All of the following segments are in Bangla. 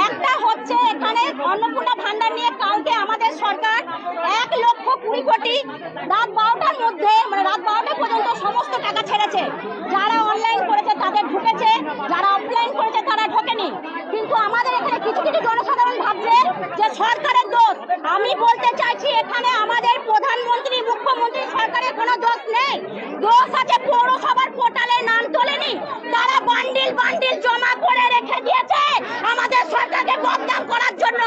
একটা হচ্ছে এখানে অন্নপূর্ণা ভান্ডার নিয়ে কালকে আমাদের সরকার 1,20,00,000 কোটি রাত 12টার মধ্যে মানে রাত 12টা পর্যন্ত সমস্ত টাকা ছেড়েছে। যারা অনলাইন করেছে তাদের ঢুকেছে, যারা অফলাইন করেছে তারা ঢোকেনি। কিন্তু আমাদের এখানে কিছু কিছু জনসাধারণ ভাবছে যে সরকারের দোষ। আমি বলতে চাইছি এখানে আমাদের প্রধানমন্ত্রী মুখ্যমন্ত্রী সরকারের কোনো দোষ নেই। দোষ আছে পৌরসভার পোর্টালে নাম তোলেনি, তারা বান্ডিল বান্ডিল জমা করে রেখে দিয়েছে আমাদের সরকারকে বদনাম করার জন্য।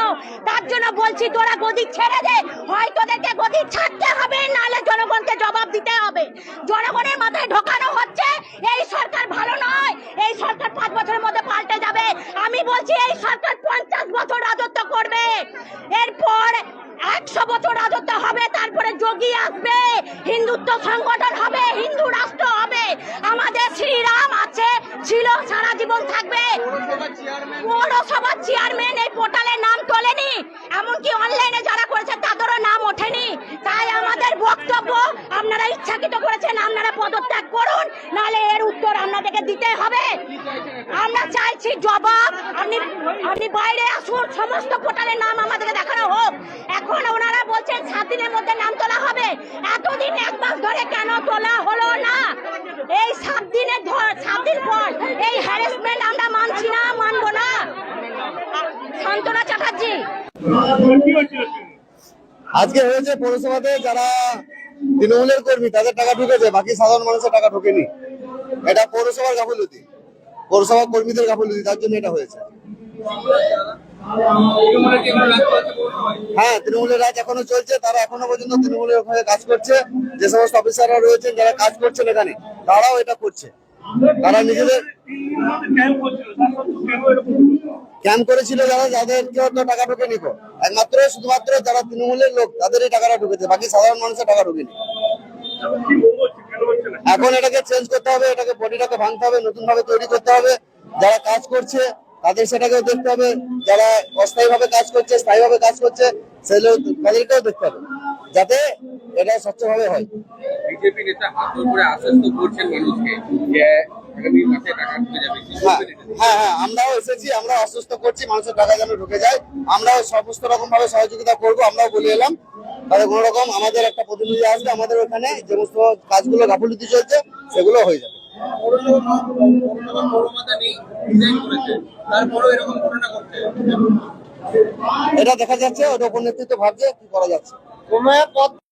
তার জন্য বলছি তোরা গদি ছেড়ে দে, হয় তোদেরকে গদি ছাড়তে হবে, নাহলে জনগণকে জবাব দিতে হবে। জনগণের মাথায় ঢোকানো হচ্ছে এই সরকার ভালো নয়, এই সরকার 5 বছরের মধ্যে পাল্টে যাবে। আমি বলছি এই সরকার 50 বছর রাজত্ব করবে, এরপর 100 বছর রাজত্ব হবে, তারপরে যোগী আসবে, হিন্দুত্ব সংগঠন হবে, হিন্দু রাষ্ট্র হবে। আমাদের শ্রীরাম আছে, ছিল, সারা জীবন থাকবে। পৌরসভার চেয়ারম্যান এই পোর্টালে নাম তোলেনি, এমনকি অনলাইনে যারা করেছে তাদেরও নাম ওঠেনি। তাই আমাদের বক্তব্য, আপনারা ইচ্ছাকৃত করেছেন, আপনারা পদত্যাগ করুন, নাহলে এর উত্তর আপনাদেরকে দিতে হবে। আমরা চাইছি জবাব। আপনি বাইরে আসুন, সমস্ত পোর্টালের নাম আমাদেরকে দেখানো হোক। এখন ওনারা বলছেন 7 দিনের মধ্যে নাম তোলা হবে। এতদিন 1 মাস ধরে কেন তোলা হলো না? এই 7 দিন পর এই হ্যারাসমেন্ট আমরা মানছি না, মানবো না। শান্তনা চ্যাটার্জি। আজকে হয়েছে পৌরসভাতে যারা তৃণমূলের কর্মী তাদের টাকা ঢুকেছে, বাকি সাধারণ মানুষের টাকা ঢোকেনি। এটা পৌরসভার গাফিলতি, পৌরসভার কর্মীদের গাফিলতি, তার জন্য এটা হয়েছে। হ্যাঁ, তৃণমূলের রাজ এখনো চলছে, তারা এখনো পর্যন্ত তৃণমূলের হয়ে কাজ করছে। যে সমস্ত অফিসাররা রয়েছেন যারা কাজ করছেন এখানে, তারাও এটা করছে। তারা নিজেদের ক্যাম্প করেছিল, যারা যাদেরকে তো টাকা ঢুকে নিত, একমাত্র শুধুমাত্র যারা তৃণমূলের লোক তাদেরই টাকাটা ঢুকেছে, বাকি সাধারণ মানুষের টাকা ঢুকেনি। এখন এটাকে চেঞ্জ করতে হবে, এটাকে বডিটাকে ভাঙতে হবে, নতুন ভাবে তৈরি করতে হবে। যারা কাজ করছে তাদের সেটাকেও দেখতে হবে, যারা অস্থায়ী ভাবে কাজ করছে, স্থায়ী ভাবে কাজ করছে, তাদেরকেও দেখতে হবে, যাতে এটা স্বচ্ছভাবে হয়। বিজেপি নেতা হাত করে আশ্বস্ত করছেন মানুষকে যে আগামী মাসে টাকা ঢুকে যাবে। হ্যাঁ, আমরাও এসেছি, আমরা আশ্বস্ত করছি মানুষের টাকা যেন ঢুকে যায়। আমরাও সমস্ত রকম ভাবে সহযোগিতা করবো, আমরাও বলে এলাম। তাহলে কোন রকম আমাদের একটা প্রতিনিধি আসবে, আমাদের ওখানে যে সমস্ত কাজগুলো গাফিলতি চলছে সেগুলো হয়ে যাবে। এটা দেখা যাচ্ছে, ওটা উপনেতৃত্ব ভাবছে কি করা যাচ্ছে।